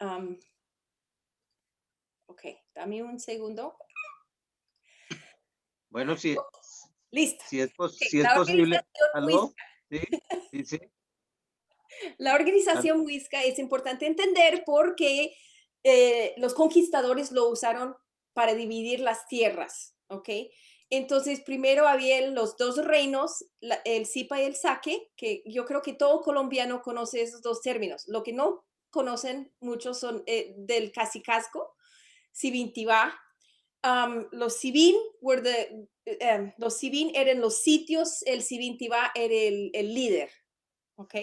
Um, ok, dame un segundo. Bueno, Listo. si es La posible. organización ¿Aló? Muisca. Sí, sí, sí. La organización Muisca es importante entender porque los conquistadores lo usaron para dividir las tierras, ¿ok? Entonces, primero había los dos reinos, el Zipa y el Saque, que yo creo que todo colombiano conoce esos dos términos. Lo que no conocen muchos son del Cacicazgo, Sibintivá. Los Sibin los Sibin eran los sitios, el Sibintivá era el líder, ¿ok?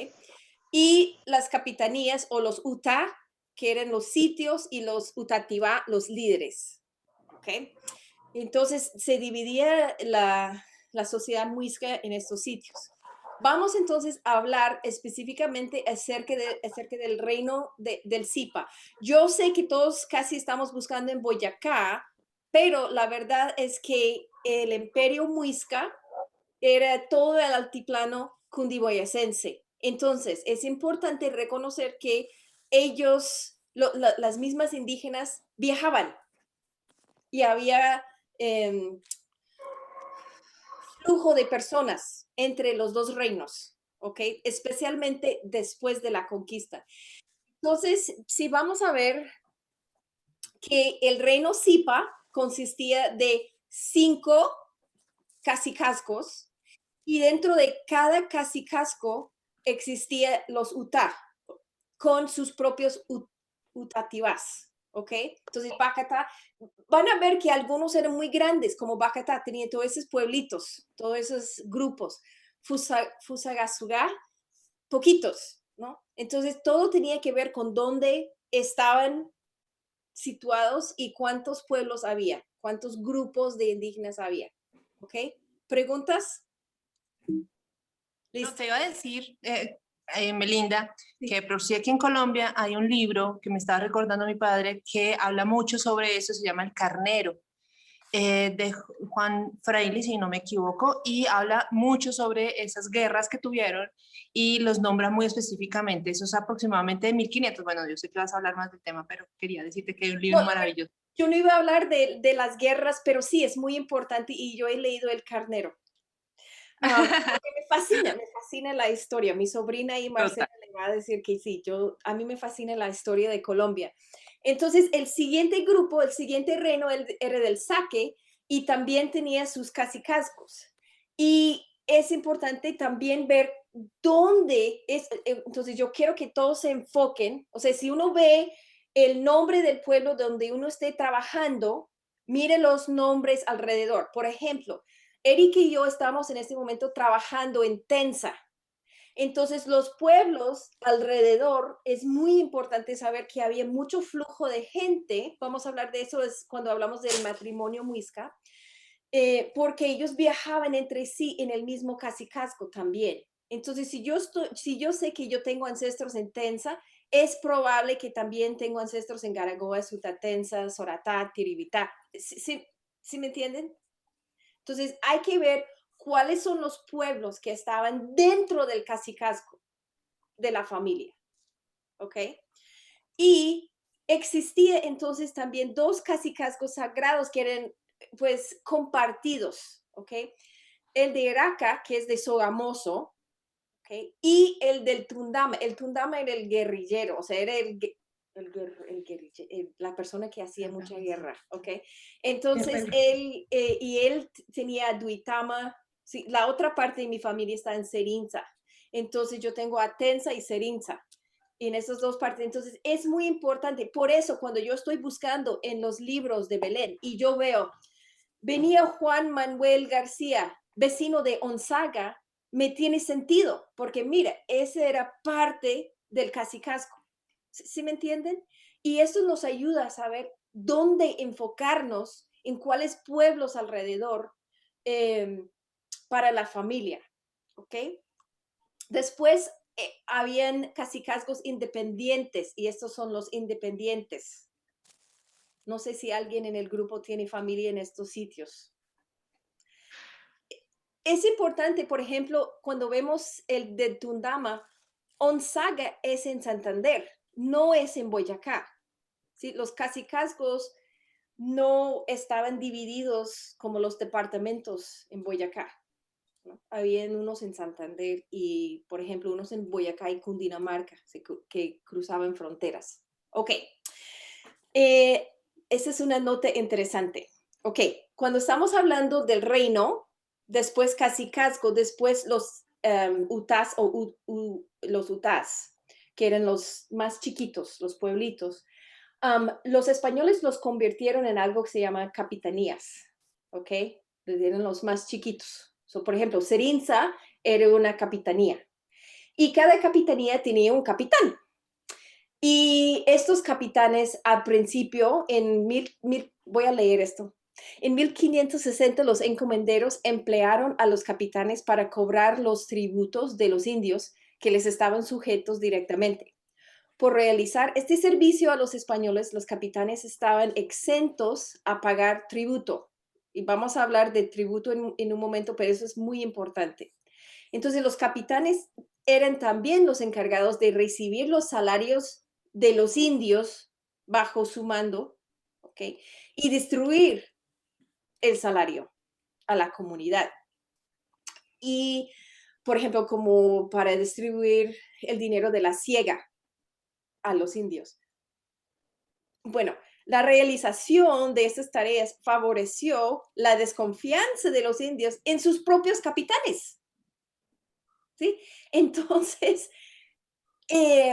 Y las capitanías o los Uta, que eran los sitios, y los Utativá, los líderes, ¿ok? Entonces se dividía la sociedad muisca en estos sitios. Vamos entonces a hablar específicamente acerca del reino del Zipa. Yo sé que todos casi estamos buscando en Boyacá, pero la verdad es que el imperio muisca era todo el altiplano cundiboyacense. Entonces, es importante reconocer que ellos, las mismas indígenas, viajaban y había flujo de personas entre los dos reinos, ¿ok? Especialmente después de la conquista. Entonces, si vamos a ver que el reino Zipa consistía de 5 cacicazgos y dentro de cada cacicazgo existía los Utah con sus propios Utativás, ¿ok? Entonces, Bacatá, van a ver que algunos eran muy grandes, como Bacatá, tenía todos esos pueblitos, todos esos grupos. Fusagasugá, poquitos, ¿no? Entonces, todo tenía que ver con dónde estaban situados y cuántos pueblos había, cuántos grupos de indígenas había, ¿ok? ¿Preguntas? No, Listo. te iba a decir, Melinda, Sí. que por si aquí en Colombia hay un libro que me estaba recordando mi padre que habla mucho sobre eso, se llama El Carnero, de Juan Fraile, si no me equivoco, y habla mucho sobre esas guerras que tuvieron y los nombra muy específicamente. Eso es aproximadamente de 1500. Bueno, yo sé que vas a hablar más del tema, pero quería decirte que es un libro No, maravilloso. yo no iba a hablar de las guerras, pero sí, es muy importante y yo he leído El Carnero. Porque me fascina la historia. Mi sobrina y Marcela Total. le va a decir que sí, a mí me fascina la historia de Colombia. Entonces, el siguiente grupo, el siguiente reino era del Saque y también tenía sus cacicazgos. Y es importante también ver dónde es. Entonces, yo quiero que todos se enfoquen. O sea, si uno ve el nombre del pueblo donde uno esté trabajando, mire los nombres alrededor. Por ejemplo, Eric y yo estamos en este momento trabajando en Tensa. Entonces, los pueblos alrededor, es muy importante saber que había mucho flujo de gente. Vamos a hablar de eso cuando hablamos del matrimonio muisca, porque ellos viajaban entre sí en el mismo cacicazgo también. Entonces, si yo sé que yo tengo ancestros en Tensa, es probable que también tengo ancestros en Garagoa, Sutatensa, Soratá, Tiribitá. ¿Sí me entienden? Entonces, hay que ver cuáles son los pueblos que estaban dentro del cacicazgo de la familia, ¿ok? Y existía entonces también 2 cacicazgos sagrados que eran, pues, compartidos, ¿ok? El de Iraca, que es de Sogamoso, ¿ok? Y el del Tundama. El Tundama era el guerrillero, o sea, era la persona que hacía mucha guerra, ¿ok? Entonces, él tenía Duitama, sí, la otra parte de mi familia está en Serinza, entonces yo tengo Atensa y Serinza, en esas dos partes, entonces es muy importante, por eso cuando yo estoy buscando en los libros de Belén y yo veo, venía Juan Manuel García, vecino de Onzaga, me tiene sentido, porque mira, ese era parte del cacicazgo. ¿Sí me entienden? Y eso nos ayuda a saber dónde enfocarnos, en cuáles pueblos alrededor para la familia. ¿Ok? Después habían cacicazgos independientes y estos son los independientes. No sé si alguien en el grupo tiene familia en estos sitios. Es importante, por ejemplo, cuando vemos el de Tundama, Onzaga es en Santander. no es en Boyacá, ¿sí? Los cacicazgos no estaban divididos como los departamentos en Boyacá, ¿no? Habían unos en Santander y, por ejemplo, unos en Boyacá y Cundinamarca que cruzaban fronteras. Ok, esa es una nota interesante. Ok, cuando estamos hablando del reino, después cacicazgo, después los utás los utás, que eran los más chiquitos, los pueblitos. Los españoles los convirtieron en algo que se llama capitanías, ¿ok? Les dieron los más chiquitos. So, por ejemplo, Serinza era una capitanía y cada capitanía tenía un capitán. Y estos capitanes al principio, voy a leer esto, en 1560 los encomenderos emplearon a los capitanes para cobrar los tributos de los indios que les estaban sujetos directamente. Por realizar este servicio a los españoles, los capitanes estaban exentos a pagar tributo. Y vamos a hablar de tributo en un momento, pero eso es muy importante. Entonces, los capitanes eran también los encargados de recibir los salarios de los indios bajo su mando, ¿ok? Y distribuir el salario a la comunidad. Y, por ejemplo, como para distribuir el dinero de la siega a los indios. Bueno, la realización de estas tareas favoreció la desconfianza de los indios en sus propios capitanes, ¿sí? Entonces,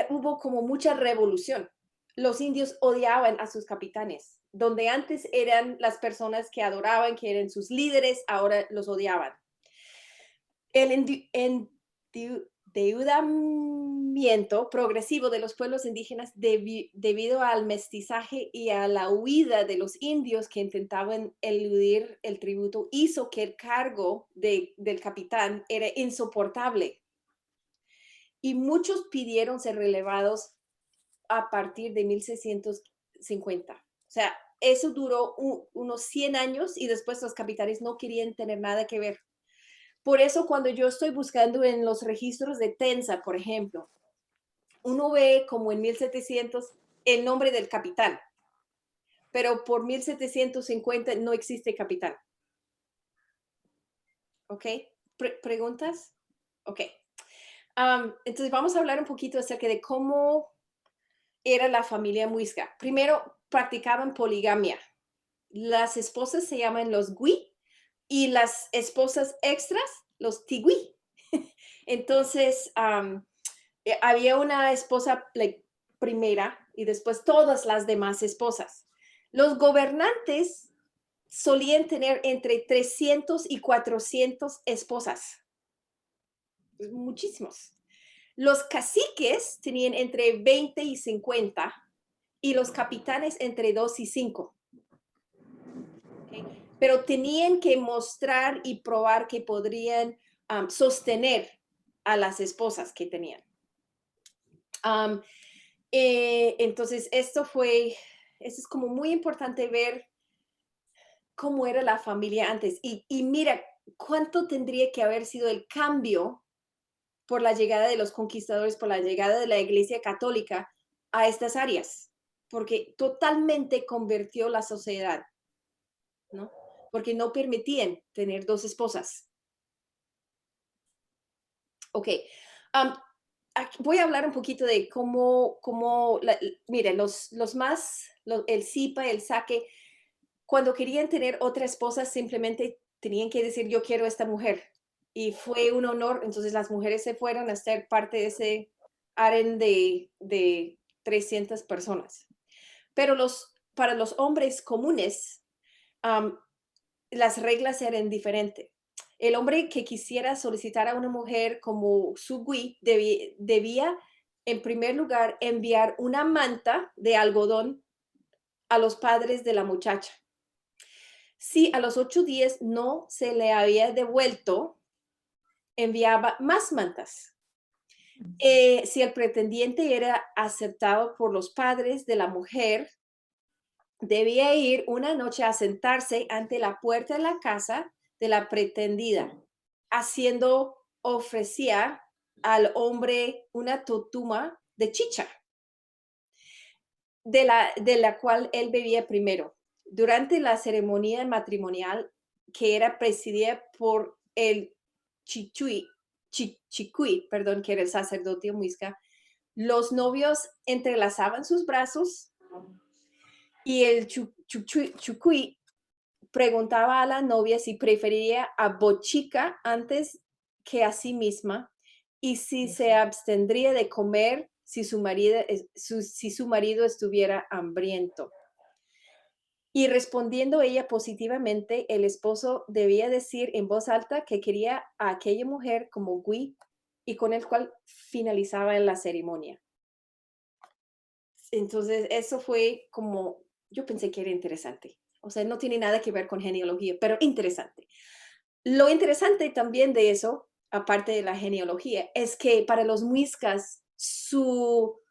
hubo como mucha revolución. Los indios odiaban a sus capitanes, donde antes eran las personas que adoraban, que eran sus líderes, ahora los odiaban. El endeudamiento progresivo de los pueblos indígenas debido al mestizaje y a la huida de los indios que intentaban eludir el tributo hizo que el cargo del capitán era insoportable y muchos pidieron ser relevados a partir de 1650. O sea, eso duró unos 100 años y después los capitanes no querían tener nada que ver. Por eso cuando yo estoy buscando en los registros de Tenza, por ejemplo, uno ve como en 1700 el nombre del capitán, pero por 1750 no existe capitán. ¿Ok? ¿Preguntas? Ok. Entonces vamos a hablar un poquito acerca de cómo era la familia Muisca. Primero, practicaban poligamia. Las esposas se llaman los gui y las esposas extras, los tigui. Entonces, había una esposa primera y después todas las demás esposas. Los gobernantes solían tener entre 300 y 400 esposas. Muchísimos. Los caciques tenían entre 20 y 50 y los capitanes entre 2 y 5. ¿Okay? Pero tenían que mostrar y probar que podrían sostener a las esposas que tenían. Entonces, esto es como muy importante ver cómo era la familia antes. Y mira, cuánto tendría que haber sido el cambio por la llegada de los conquistadores, por la llegada de la Iglesia Católica a estas áreas, porque totalmente convirtió la sociedad, ¿no? Porque no permitían tener dos esposas. Ok. Voy a hablar un poquito de miren, el Zipa, el Saque, cuando querían tener otra esposa, simplemente tenían que decir, yo quiero esta mujer. Y fue un honor, entonces las mujeres se fueron a ser parte de ese harén de 300 personas. Pero para los hombres comunes, las reglas eran diferentes. El hombre que quisiera solicitar a una mujer como su gui debía, en primer lugar, enviar una manta de algodón a los padres de la muchacha. Si a los 8 días no se le había devuelto, enviaba más mantas. Si el pretendiente era aceptado por los padres de la mujer, debía ir una noche a sentarse ante la puerta de la casa de la pretendida, haciendo ofrecer al hombre una totuma de chicha. de la cual él bebía primero. Durante la ceremonia matrimonial, que era presidida por el chicuy, perdón, que era el sacerdote muisca, los novios entrelazaban sus brazos y el chucuy preguntaba a la novia si preferiría a Bochica antes que a sí misma y si se abstendría de comer si su marido estuviera hambriento. Y respondiendo ella positivamente, el esposo debía decir en voz alta que quería a aquella mujer como Gui y con el cual finalizaba la ceremonia. Entonces, eso fue como, yo pensé que era interesante. O sea, no tiene nada que ver con genealogía, pero interesante. Lo interesante también de eso, aparte de la genealogía, es que para los muiscas, su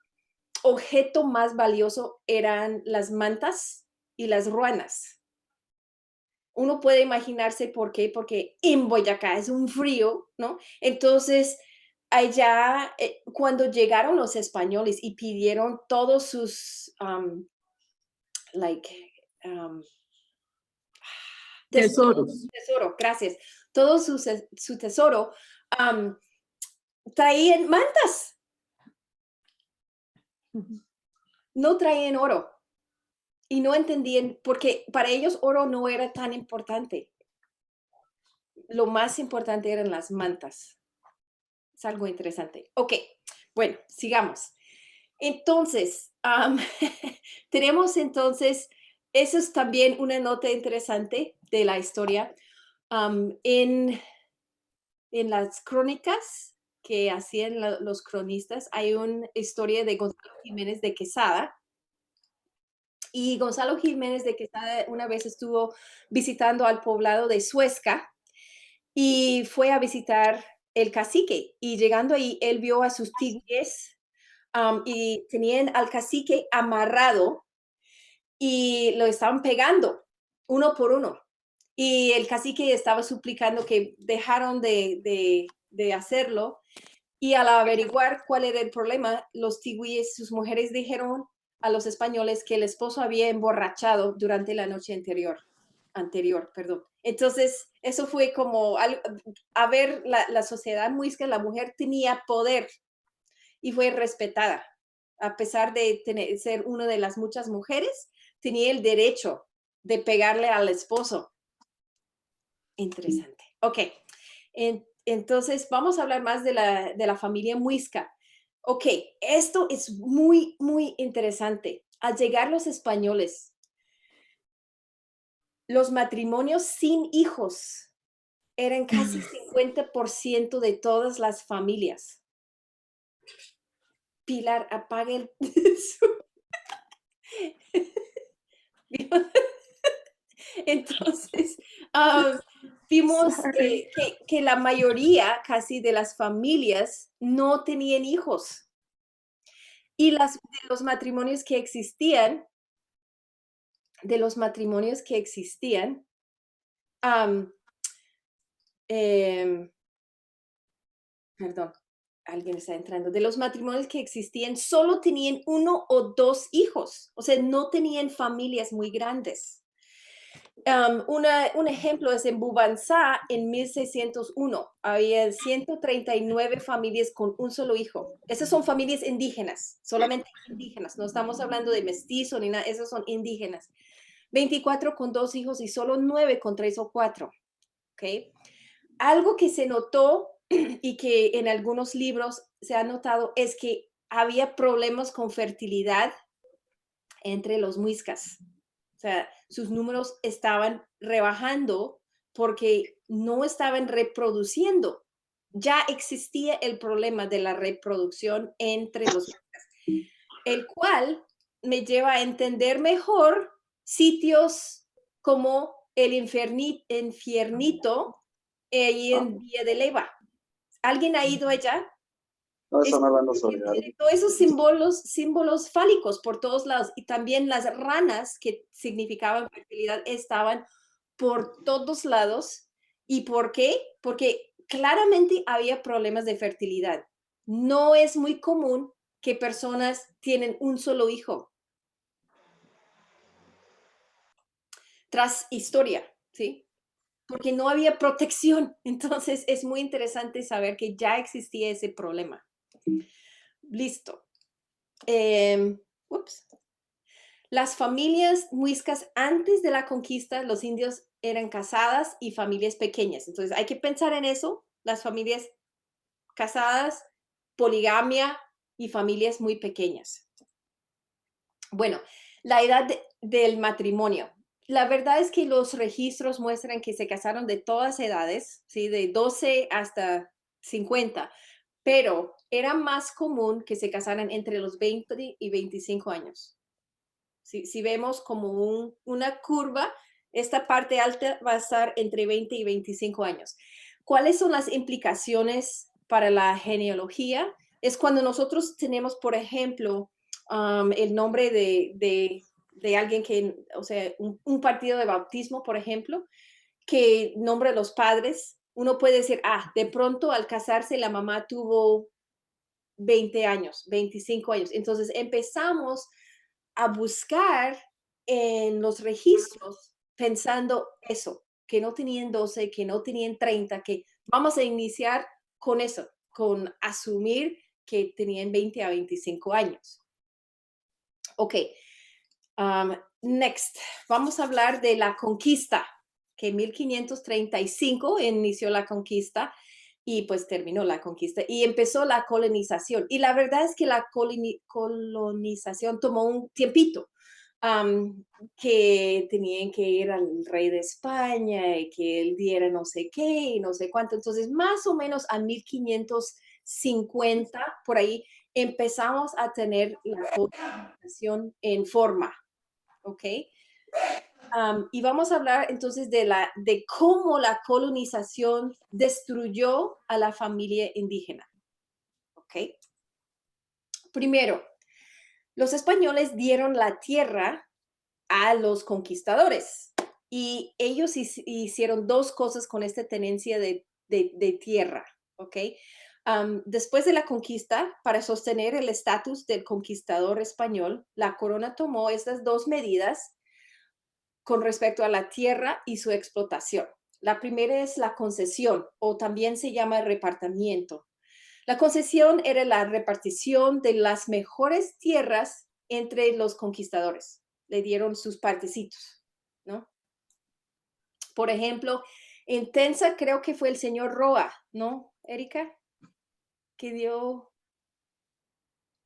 objeto más valioso eran las mantas y las ruanas. Uno puede imaginarse por qué, porque en Boyacá es un frío, ¿no? Entonces, allá, cuando llegaron los españoles y pidieron todos sus, like, um, Tesoros. tesoro, gracias, todo su tesoro, traían mantas, no traían oro. Y no entendían, porque para ellos oro no era tan importante. Lo más importante eran las mantas. Es algo interesante. Ok, bueno, sigamos. Entonces, tenemos entonces, eso es también una nota interesante de la historia. En las crónicas que hacían los cronistas, hay una historia de Gonzalo Jiménez de Quesada. Y Gonzalo Jiménez de Quesada una vez estuvo visitando al poblado de Suezca y fue a visitar el cacique. Y llegando ahí, él vio a sus tigres y tenían al cacique amarrado y lo estaban pegando uno por uno. Y el cacique estaba suplicando que dejaron de hacerlo. Y al averiguar cuál era el problema, los tigüíes, sus mujeres dijeron a los españoles que el esposo había emborrachado durante la noche anterior, perdón. Entonces, eso fue como a ver la sociedad muisca, la mujer tenía poder y fue respetada. A pesar de ser una de las muchas mujeres, tenía el derecho de pegarle al esposo. Interesante. Ok. Entonces, vamos a hablar más de la familia muisca. Ok, esto es muy, muy interesante. Al llegar los españoles, los matrimonios sin hijos eran casi 50% de todas las familias. Pilar, apague el... Entonces, vimos que la mayoría casi de las familias no tenían hijos. Y de los matrimonios que existían, perdón, alguien está entrando, de los matrimonios que existían, solo tenían 1 o 2 hijos, o sea, no tenían familias muy grandes. Un ejemplo es en Bubanzá, en 1601, había 139 familias con un solo hijo. Esas son familias indígenas, solamente indígenas, no estamos hablando de mestizo ni nada, esas son indígenas. 24 con 2 hijos y solo 9 con 3 o 4. ¿Okay? Algo que se notó y que en algunos libros se ha notado es que había problemas con fertilidad entre los muiscas. O sea, sus números estaban rebajando porque no estaban reproduciendo. Ya existía el problema de la reproducción entre los muiscas, el cual me lleva a entender mejor sitios como el infiernito y en Villa de Leyva. ¿Alguien ha ido allá? No, eso no lo sabía. Todos esos símbolos fálicos por todos lados y también las ranas que significaban fertilidad estaban por todos lados. ¿Y por qué? Porque claramente había problemas de fertilidad. No es muy común que personas tienen un solo hijo. tras historia, ¿sí? Porque no había protección. Entonces es muy interesante saber que ya existía ese problema. Listo. Ups. Las familias muiscas antes de la conquista, los indios eran casadas y familias pequeñas. Entonces hay que pensar en eso, las familias casadas, poligamia y familias muy pequeñas. Bueno, la edad del matrimonio. La verdad es que los registros muestran que se casaron de todas edades, ¿sí? De 12 hasta 50, pero era más común que se casaran entre los 20 y 25 años. Si vemos como una curva, esta parte alta va a estar entre 20 y 25 años. ¿Cuáles son las implicaciones para la genealogía? Es cuando nosotros tenemos, por ejemplo, el nombre de alguien que, o sea, un partido de bautismo, por ejemplo, que nombra a los padres. Uno puede decir, de pronto al casarse la mamá tuvo 20 años, 25 años. Entonces empezamos a buscar en los registros pensando eso, que no tenían 12, que no tenían 30, que vamos a iniciar con eso, con asumir que tenían 20 a 25 años. Ok, next, vamos a hablar de la conquista, que en 1535 inició la conquista y pues terminó la conquista y empezó la colonización. Y la verdad es que la colonización tomó un tiempito, que tenían que ir al rey de España y que él diera no sé qué y no sé cuánto. Entonces, más o menos a 1550, por ahí, empezamos a tener la colonización en forma, ¿ok? Y vamos a hablar entonces de cómo la colonización destruyó a la familia indígena. ¿Ok? Primero, los españoles dieron la tierra a los conquistadores y ellos hicieron dos cosas con esta tenencia de tierra. ¿Ok? Después de la conquista, para sostener el estatus del conquistador español, la corona tomó estas dos medidas con respecto a la tierra y su explotación. La primera es la concesión, o también se llama repartimiento. La concesión era la repartición de las mejores tierras entre los conquistadores. Le dieron sus partecitos, ¿no? Por ejemplo, en Tenza creo que fue el señor Roa, ¿no, Erika? Que dio...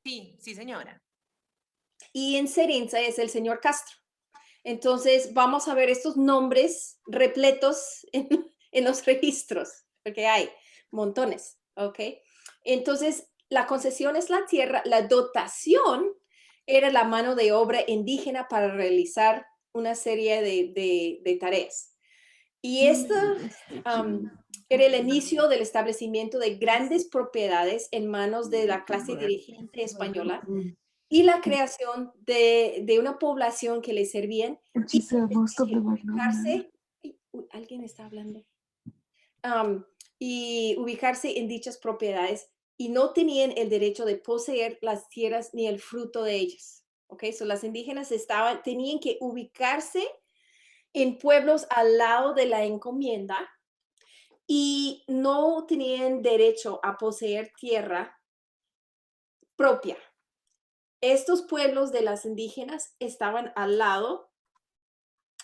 Sí, sí, señora. Y en Serinza es el señor Castro. Entonces, vamos a ver estos nombres repletos en los registros, porque hay montones, ¿ok? Entonces, la concesión es la tierra, la dotación era la mano de obra indígena para realizar una serie de tareas. Y esto era el inicio del establecimiento de grandes propiedades en manos de la clase dirigente española y la creación de una población que le servían y ubicarse, alguien está hablando, y ubicarse en dichas propiedades y no tenían el derecho de poseer las tierras ni el fruto de ellas. ¿Ok? So las indígenas tenían que ubicarse en pueblos al lado de la encomienda y no tenían derecho a poseer tierra propia. Estos pueblos de las indígenas estaban al lado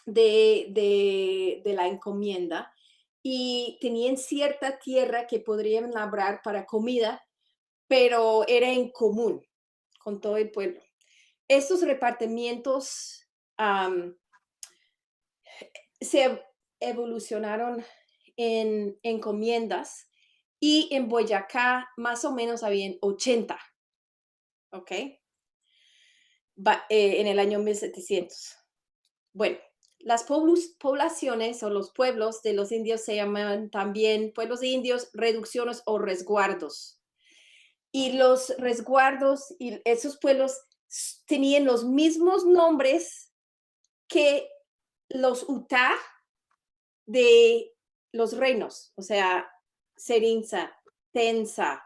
de la encomienda y tenían cierta tierra que podrían labrar para comida, pero era en común con todo el pueblo. Estos repartimientos se evolucionaron en encomiendas y en Boyacá más o menos habían 80, ¿ok? En el año 1700. Bueno, las poblaciones o los pueblos de los indios se llaman también pueblos de indios, reducciones o resguardos. Y los resguardos y esos pueblos tenían los mismos nombres que los Utah de los reinos, o sea, Serinza, Tenza,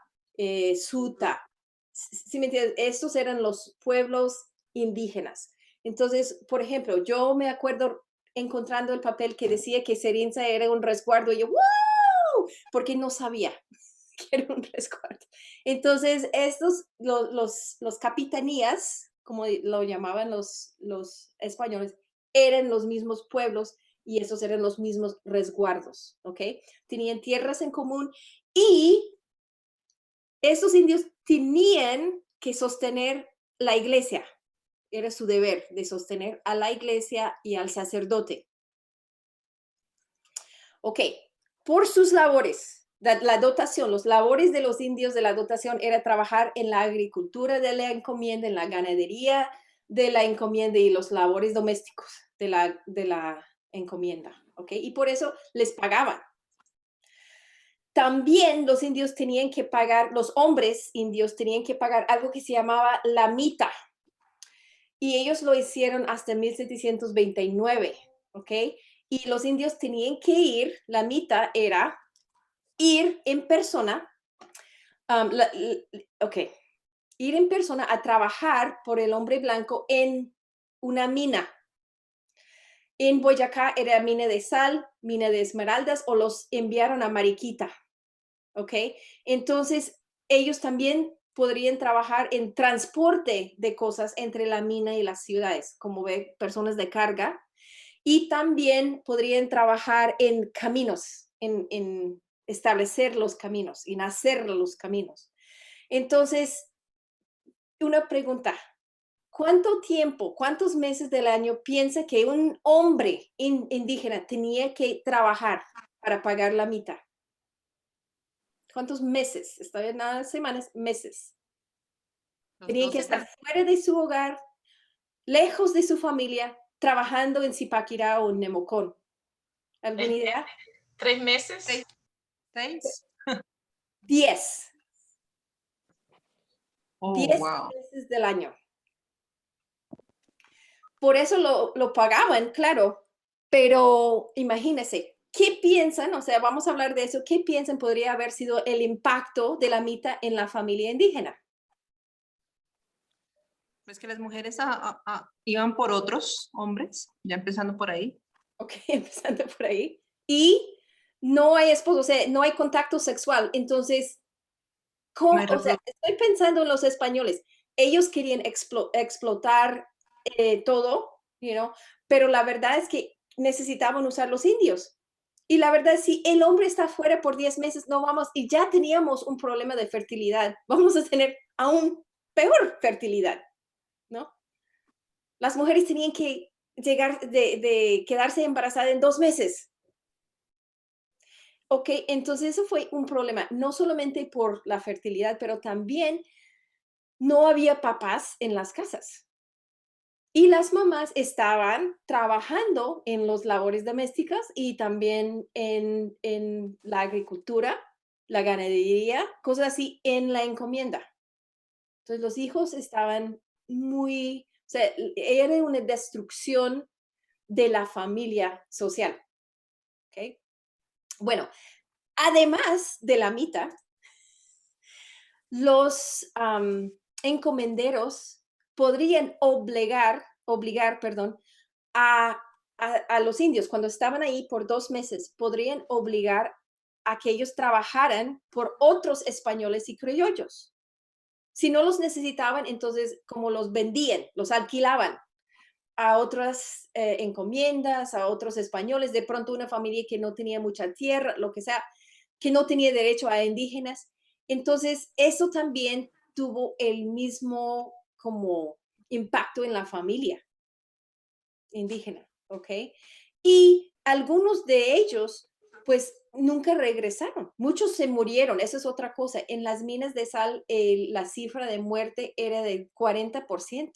Suta. ¿Sí me entiendes? Estos eran los pueblos indígenas. Entonces, por ejemplo, yo me acuerdo encontrando el papel que decía que Serinza era un resguardo. Y yo, ¡wow! Porque no sabía que era un resguardo. Entonces, los capitanías, como lo llamaban los españoles, eran los mismos pueblos y esos eran los mismos resguardos, ¿ok? Tenían tierras en común y esos indios tenían que sostener la iglesia. Era su deber de sostener a la iglesia y al sacerdote. Ok, por sus labores, la dotación, los labores de los indios de la dotación era trabajar en la agricultura de la encomienda, en la ganadería de la encomienda y los labores domésticos de la encomienda, ¿ok? Y por eso les pagaban. También los indios tenían que pagar, los hombres indios tenían que pagar algo que se llamaba la mita. Y ellos lo hicieron hasta 1729, ¿ok? Y los indios tenían que ir, la mita era ir en persona, ir en persona a trabajar por el hombre blanco en una mina. En Boyacá era mina de sal, mina de esmeraldas, o los enviaron a Mariquita, ¿ok? Entonces, ellos también podrían trabajar en transporte de cosas entre la mina y las ciudades, como ve, personas de carga, y también podrían trabajar en caminos, en establecer los caminos, en hacer los caminos. Entonces, una pregunta, ¿cuánto tiempo, cuántos meses del año piensa que un hombre indígena tenía que trabajar para pagar la mitad? ¿Cuántos meses? Está bien, nada, semanas, meses. Tenían que estar fuera de su hogar, lejos de su familia, trabajando en Zipaquirá o en Nemocón. ¿Alguna idea? 3 meses. 6. 10. Oh, 10 wow. meses del año. Por eso lo pagaban, claro, pero imagínense, ¿qué piensan? O sea, vamos a hablar de eso. ¿Qué piensan podría haber sido el impacto de la mita en la familia indígena? Pues que las mujeres iban por otros hombres, ya empezando por ahí. Ok, empezando por ahí. Y no hay esposo, o sea, no hay contacto sexual. Entonces, ¿cómo? O sea, estoy pensando en los españoles. Ellos querían explotar todo, pero la verdad es que necesitaban usar los indios. Y la verdad, si el hombre está fuera por 10 meses, no vamos, y ya teníamos un problema de fertilidad, vamos a tener aún peor fertilidad, ¿no? Las mujeres tenían que llegar de quedarse embarazadas en 2 meses. Ok, entonces eso fue un problema, no solamente por la fertilidad, pero también no había papás en las casas. Y las mamás estaban trabajando en las labores domésticas y también en la agricultura, la ganadería, cosas así, en la encomienda. Entonces los hijos estaban muy, o sea, era una destrucción de la familia social. ¿Ok? Bueno, además de la mita, los encomenderos podrían obligar, a los indios, cuando estaban ahí por 2 meses, podrían obligar a que ellos trabajaran por otros españoles y criollos. Si no los necesitaban, entonces como los vendían, los alquilaban a otras encomiendas, a otros españoles, de pronto una familia que no tenía mucha tierra, lo que sea, que no tenía derecho a indígenas. Entonces, eso también tuvo el mismo como impacto en la familia indígena, ¿ok? Y algunos de ellos, pues, nunca regresaron. Muchos se murieron, eso es otra cosa. En las minas de sal, la cifra de muerte era del 40%.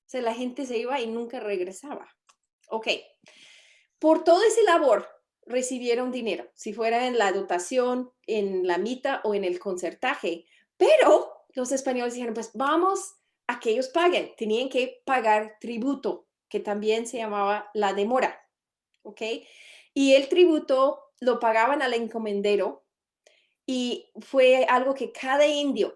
O sea, la gente se iba y nunca regresaba. Ok. Por todo ese labor recibieron dinero, si fuera en la dotación, en la mita o en el concertaje. Pero los españoles dijeron, pues vamos a que ellos paguen. Tenían que pagar tributo, que también se llamaba la demora. ¿Ok? Y el tributo lo pagaban al encomendero y fue algo que cada indio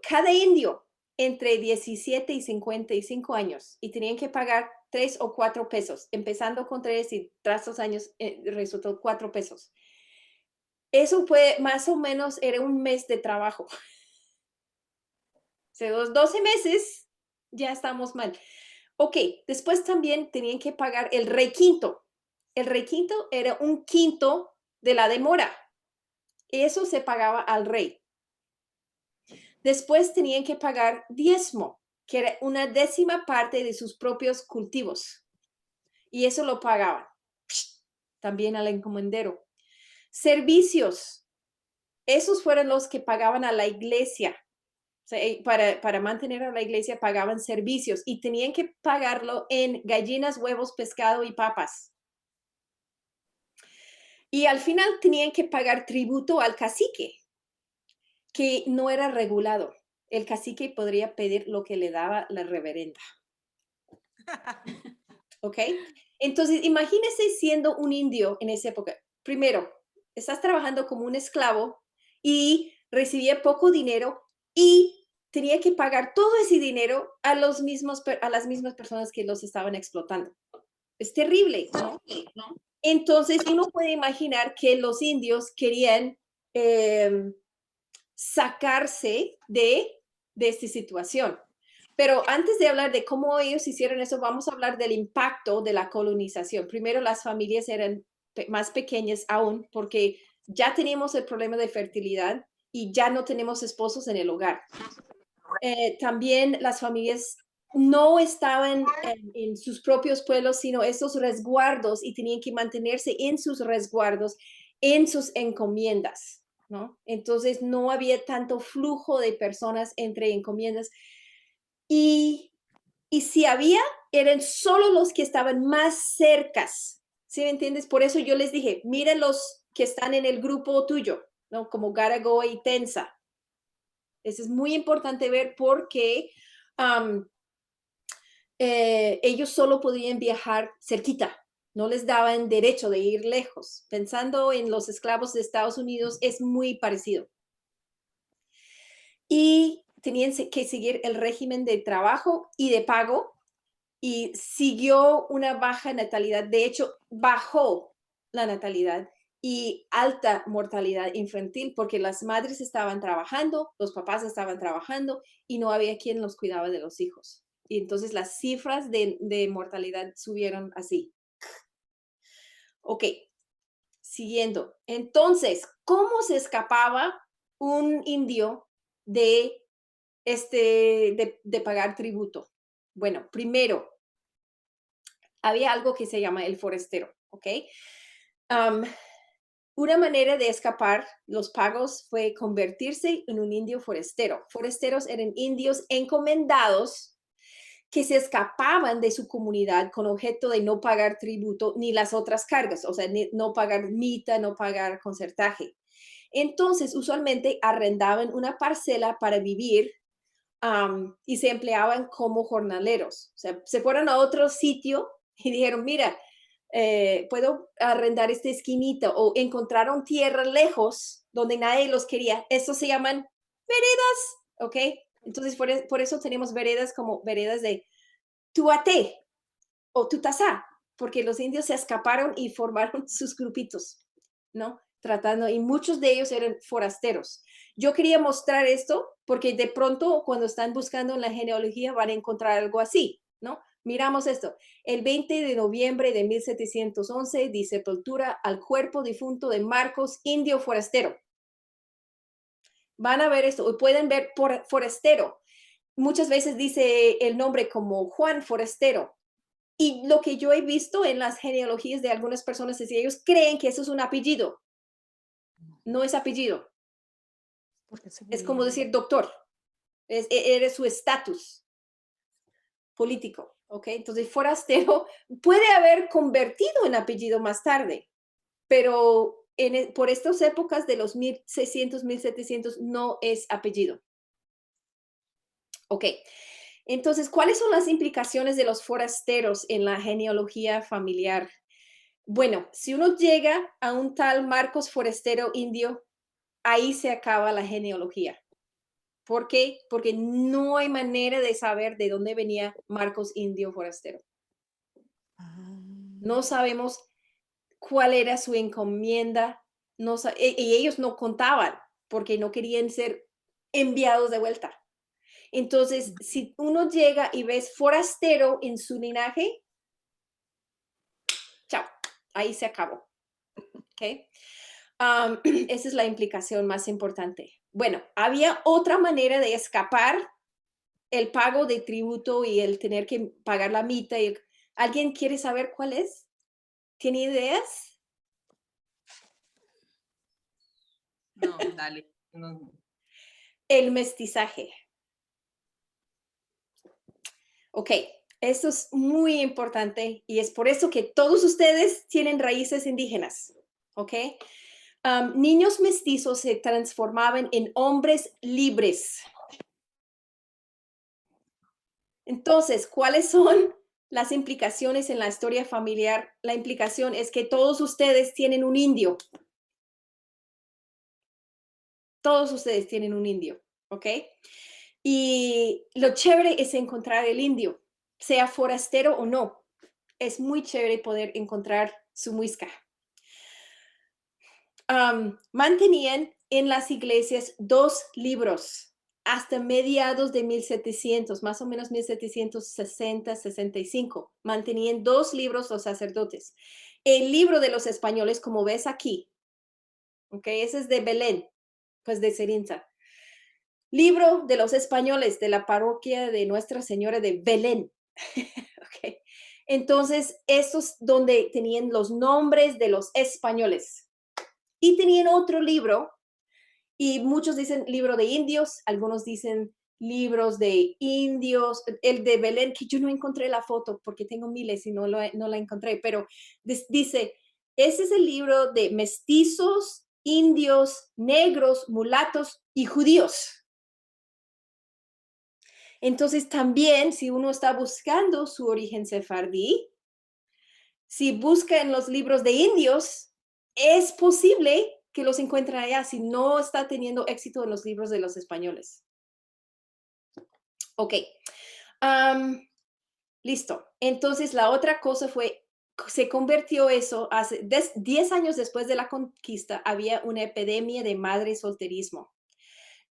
entre 17 y 55 años y tenían que pagar 3 o 4 pesos, empezando con 3 y tras 2 años resultó 4 pesos. Eso fue más o menos, era un mes de trabajo. O sea, los 12 meses ya estamos mal. Ok, después también tenían que pagar el requinto. El requinto era un quinto de la demora. Eso se pagaba al rey. Después tenían que pagar diezmo, que era una décima parte de sus propios cultivos. Y eso lo pagaban también al encomendero. Servicios. Esos fueron los que pagaban a la iglesia. O sea, para mantener a la iglesia pagaban servicios y tenían que pagarlo en gallinas, huevos, pescado y papas. Y al final tenían que pagar tributo al cacique, que no era regulado. El cacique podría pedir lo que le daba la reverenda. ¿Ok? Entonces, imagínese siendo un indio en esa época. Primero, estás trabajando como un esclavo y recibía poco dinero y tenía que pagar todo ese dinero a las mismas personas que los estaban explotando. Es terrible, ¿no? Entonces, uno puede imaginar que los indios querían sacarse de esta situación. Pero antes de hablar de cómo ellos hicieron eso, vamos a hablar del impacto de la colonización. Primero, las familias eran más pequeñas aún porque ya teníamos el problema de fertilidad y ya no tenemos esposos en el hogar. También las familias no estaban en sus propios pueblos, sino esos resguardos y tenían que mantenerse en sus resguardos, en sus encomiendas, ¿no? Entonces no había tanto flujo de personas entre encomiendas. Y si había, eran solo los que estaban más cercas, ¿sí me entiendes? Por eso yo les dije, miren los que están en el grupo tuyo, ¿no? Como Garagoa y Tensa. Eso es muy importante ver porque ellos solo podían viajar cerquita, no les daban derecho de ir lejos. Pensando en los esclavos de Estados Unidos, es muy parecido. Y tenían que seguir el régimen de trabajo y de pago y siguió una baja natalidad. De hecho, bajó la natalidad y alta mortalidad infantil porque las madres estaban trabajando, los papás estaban trabajando y no había quien los cuidaba de los hijos. Y entonces las cifras de mortalidad subieron así. Ok, siguiendo. Entonces, ¿cómo se escapaba un indio de pagar tributo? Bueno, primero, había algo que se llama el forastero, ¿ok? Una manera de escapar los pagos fue convertirse en un indio forastero. Forasteros eran indios encomendados que se escapaban de su comunidad con objeto de no pagar tributo ni las otras cargas, o sea, no pagar mita, no pagar concertaje. Entonces, usualmente arrendaban una parcela para vivir y se empleaban como jornaleros. O sea, se fueron a otro sitio y dijeron, mira, puedo arrendar esta esquinita o encontraron tierra lejos donde nadie los quería. Eso se llaman veredas, ¿ok? Entonces, por eso tenemos veredas como veredas de Tuaté o Tutasá, porque los indios se escaparon y formaron sus grupitos, ¿no? Tratando, y muchos de ellos eran forasteros. Yo quería mostrar esto porque de pronto cuando están buscando en la genealogía van a encontrar algo así, ¿no? Miramos esto. El 20 de noviembre de 1711, dice sepultura al cuerpo difunto de Marcos, indio forastero. Van a ver esto, pueden ver por forastero. Muchas veces dice el nombre como Juan Forastero. Y lo que yo he visto en las genealogías de algunas personas es que ellos creen que eso es un apellido. No es apellido. Es como decir doctor. Eres su estatus político. ¿Ok? Entonces, forastero puede haber convertido en apellido más tarde, pero por estas épocas de los 1600, 1700 no es apellido. Ok. Entonces, ¿cuáles son las implicaciones de los forasteros en la genealogía familiar? Bueno, si uno llega a un tal Marcos Forastero indio, ahí se acaba la genealogía. ¿Por qué? Porque no hay manera de saber de dónde venía Marcos Indio Forastero. No sabemos cuál era su encomienda, no, y ellos no contaban porque no querían ser enviados de vuelta. Entonces, si uno llega y ves forastero en su linaje, chao, ahí se acabó. ¿Okay? Esa es la implicación más importante. Bueno, había otra manera de escapar el pago de tributo y el tener que pagar la mitad. ¿Alguien quiere saber cuál es? ¿Tiene ideas? No, dale. No. El mestizaje. Ok, esto es muy importante y es por eso que todos ustedes tienen raíces indígenas. Ok. Niños mestizos se transformaban en hombres libres. Entonces, ¿cuáles son las implicaciones en la historia familiar? La implicación es que todos ustedes tienen un indio. Todos ustedes tienen un indio, ¿ok? Y lo chévere es encontrar el indio, sea forastero o no. Es muy chévere poder encontrar su muisca. Mantenían en las iglesias 2 libros hasta mediados de 1700, más o menos 1760, 65. Mantenían 2 libros los sacerdotes. El libro de los españoles, como ves aquí, ¿ok? Ese es de Belén, pues de Serinza. Libro de los españoles de la parroquia de Nuestra Señora de Belén. Okay. Entonces, estos donde tenían los nombres de los españoles. Y tenían otro libro, y muchos dicen libro de indios, algunos dicen libros de indios, el de Belén, que yo no encontré la foto porque tengo miles y no la encontré, pero dice, ese es el libro de mestizos, indios, negros, mulatos y judíos. Entonces también, si uno está buscando su origen sefardí, si busca en los libros de indios, es posible que los encuentren allá si no está teniendo éxito en los libros de los españoles. Ok. Listo. Entonces, la otra cosa fue, se convirtió eso, hace 10 años después de la conquista, había una epidemia de madre solterismo,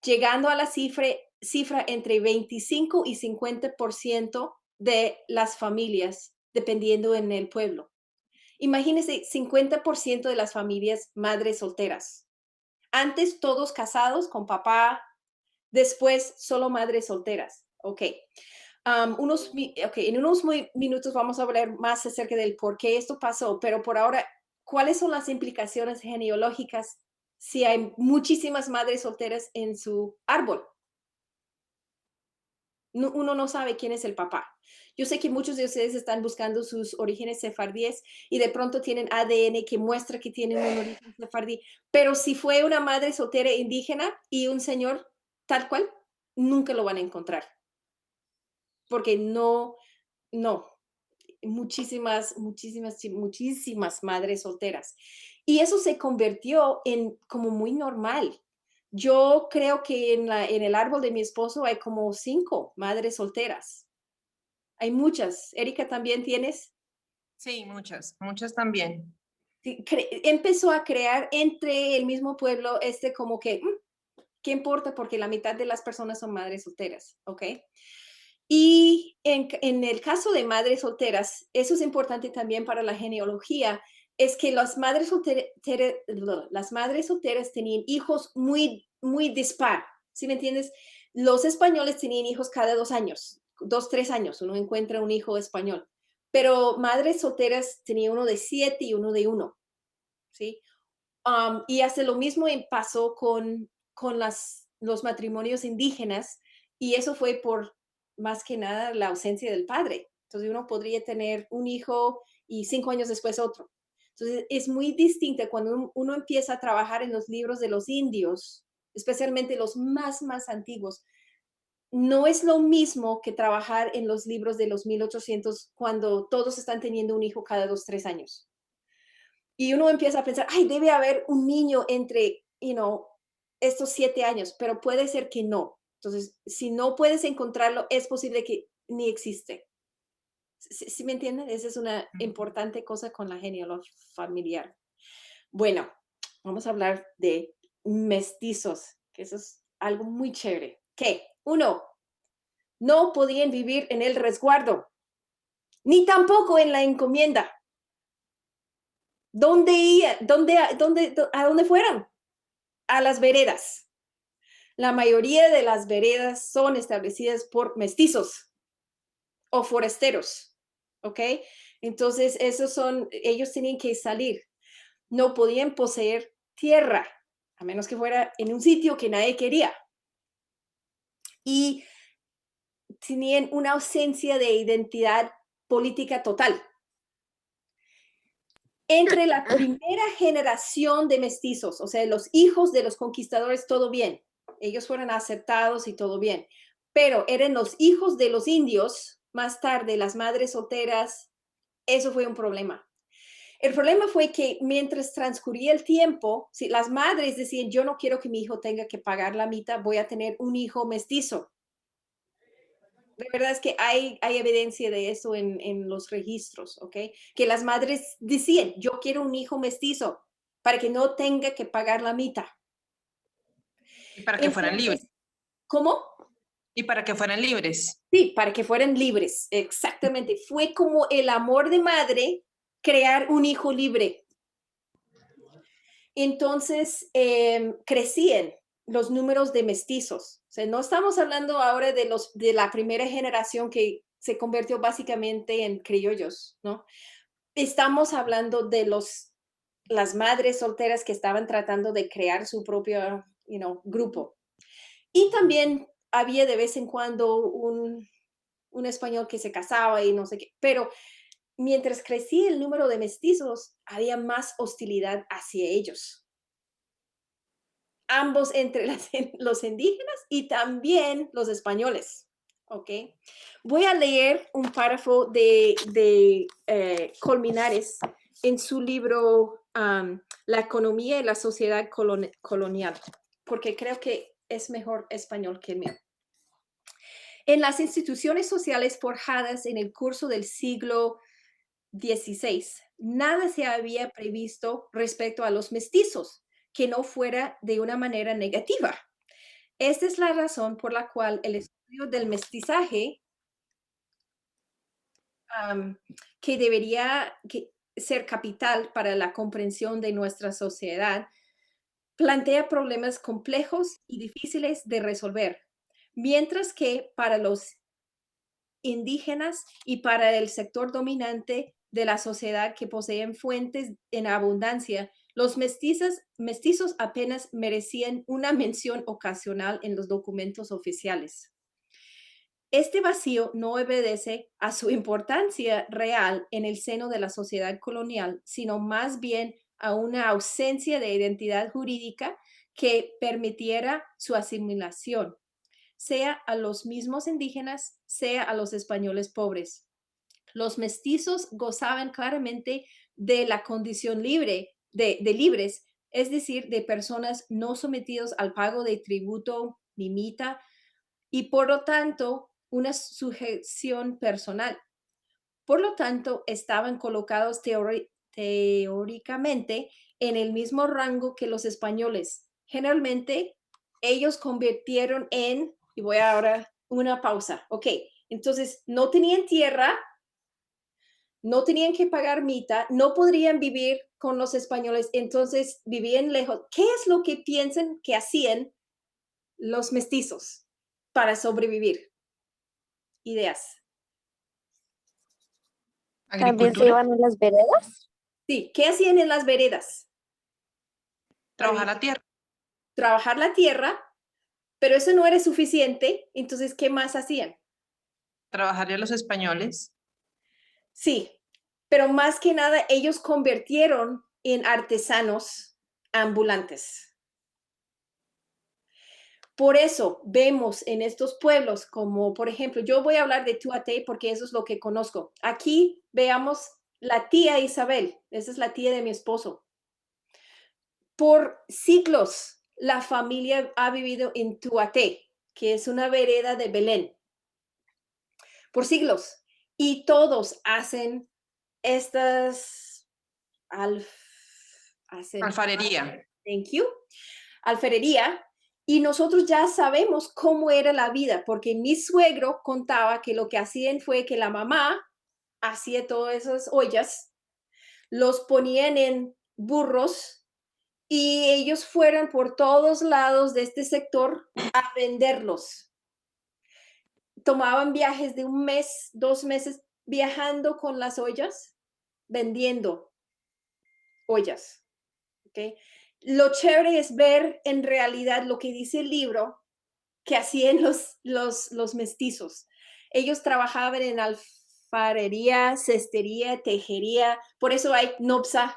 llegando a la cifra entre 25 y 50% de las familias, dependiendo en el pueblo. Imagínense, 50% de las familias madres solteras. Antes todos casados con papá, después solo madres solteras. Ok. En unos minutos vamos a hablar más acerca del por qué esto pasó, pero por ahora, ¿cuáles son las implicaciones genealógicas si hay muchísimas madres solteras en su árbol? Uno no sabe quién es el papá. Yo sé que muchos de ustedes están buscando sus orígenes sefardíes y de pronto tienen ADN que muestra que tienen un origen sefardí, pero si fue una madre soltera indígena y un señor tal cual, nunca lo van a encontrar. Porque no, muchísimas madres solteras. Y eso se convirtió en como muy normal. Yo creo que en el árbol de mi esposo hay como 5 madres solteras. Hay muchas. Erika, ¿también tienes? Sí, muchas también. Sí, empezó a crear entre el mismo pueblo como que, ¿qué importa? Porque la mitad de las personas son madres solteras, ¿ok? Y en el caso de madres solteras, eso es importante también para la genealogía, es que las madres solteras tenían hijos muy, muy dispar, ¿sí me entiendes? Los españoles tenían hijos cada 2 años, 2, 3 años, uno encuentra un hijo español, pero madres solteras tenían uno de 7 y uno de 1, ¿sí? Y hace lo mismo pasó con los matrimonios indígenas, y eso fue por más que nada la ausencia del padre. Entonces uno podría tener un hijo y 5 años después otro. Entonces es muy distinta cuando uno empieza a trabajar en los libros de los indios, especialmente los más antiguos. No es lo mismo que trabajar en los libros de los 1800 cuando todos están teniendo un hijo cada 2, 3 años. Y uno empieza a pensar, ay, debe haber un niño entre, estos 7 años, pero puede ser que no. Entonces, si no puedes encontrarlo, es posible que ni existe. ¿Sí me entienden? Esa es una importante cosa con la genealogía familiar. Bueno, vamos a hablar de mestizos, que eso es algo muy chévere. ¿Qué? Uno, no podían vivir en el resguardo, ni tampoco en la encomienda. ¿Dónde iban? ¿A dónde fueron? A las veredas. La mayoría de las veredas son establecidas por mestizos o forasteros, ¿ok? Entonces, ellos tenían que salir. No podían poseer tierra, a menos que fuera en un sitio que nadie quería. Y tenían una ausencia de identidad política total. Entre la primera generación de mestizos, o sea, los hijos de los conquistadores, todo bien. Ellos fueron aceptados y todo bien. Pero eran los hijos de los indios, más tarde las madres solteras, eso fue un problema. El problema fue que mientras transcurría el tiempo, si las madres decían, yo no quiero que mi hijo tenga que pagar la mitad, voy a tener un hijo mestizo. De verdad es que hay evidencia de eso en los registros, ¿ok? Que las madres decían, yo quiero un hijo mestizo para que no tenga que pagar la mitad. Y para que fueran libres. ¿Cómo? Y para que fueran libres. Sí, para que fueran libres, exactamente. Fue como el amor de madre crear un hijo libre. Entonces, crecían los números de mestizos. O sea, no estamos hablando ahora de la primera generación que se convirtió básicamente en criollos, ¿no? Estamos hablando de las madres solteras que estaban tratando de crear su propio, grupo. Y también había de vez en cuando un español que se casaba y no sé qué, pero mientras crecía el número de mestizos, había más hostilidad hacia ellos. Ambos entre los indígenas y también los españoles. ¿Ok? Voy a leer un párrafo de Colmenares en su libro La economía y la sociedad colonial, porque creo que es mejor español que el mío. En las instituciones sociales forjadas en el curso del siglo XVI, nada se había previsto respecto a los mestizos que no fuera de una manera negativa. Esta es la razón por la cual el estudio del mestizaje, que debería ser capital para la comprensión de nuestra sociedad, plantea problemas complejos y difíciles de resolver, mientras que para los indígenas y para el sector dominante de la sociedad que poseen fuentes en abundancia, los mestizos apenas merecían una mención ocasional en los documentos oficiales. Este vacío no obedece a su importancia real en el seno de la sociedad colonial, sino más bien a una ausencia de identidad jurídica que permitiera su asimilación, sea a los mismos indígenas, sea a los españoles pobres. Los mestizos gozaban claramente de la condición libre, de libres, es decir, de personas no sometidos al pago de tributo ni mita, y por lo tanto, una sujeción personal. Por lo tanto, estaban colocados teóricamente en el mismo rango que los españoles. Generalmente, ellos convirtieron en, y voy ahora una pausa, ok, entonces no tenían tierra, no tenían que pagar mita, no podrían vivir con los españoles, entonces vivían lejos. ¿Qué es lo que piensan que hacían los mestizos para sobrevivir? Ideas. ¿También se iban a las veredas? Sí, ¿qué hacían en las veredas? Trabajar la tierra. Trabajar la tierra, pero eso no era suficiente, entonces, ¿qué más hacían? Trabajarle a los españoles. Sí, pero más que nada ellos convirtieron en artesanos ambulantes. Por eso vemos en estos pueblos como, por ejemplo, yo voy a hablar de Tuaté porque eso es lo que conozco. Aquí veamos la tía Isabel, esa es la tía de mi esposo. Por siglos, la familia ha vivido en Tuaté, que es una vereda de Belén, por siglos. Y todos hacen estas Alfarería. thank you, alfarería. Y nosotros ya sabemos cómo era la vida, porque mi suegro contaba que lo que hacían fue que la mamá hacía todas esas ollas, los ponían en burros y ellos fueron por todos lados de este sector a venderlos. Tomaban viajes de 1 mes, 2 meses, viajando con las ollas, vendiendo ollas. ¿Okay? Lo chévere es ver en realidad lo que dice el libro que hacían los mestizos. Ellos trabajaban en alfarería, cestería, tejería, por eso hay nopsa.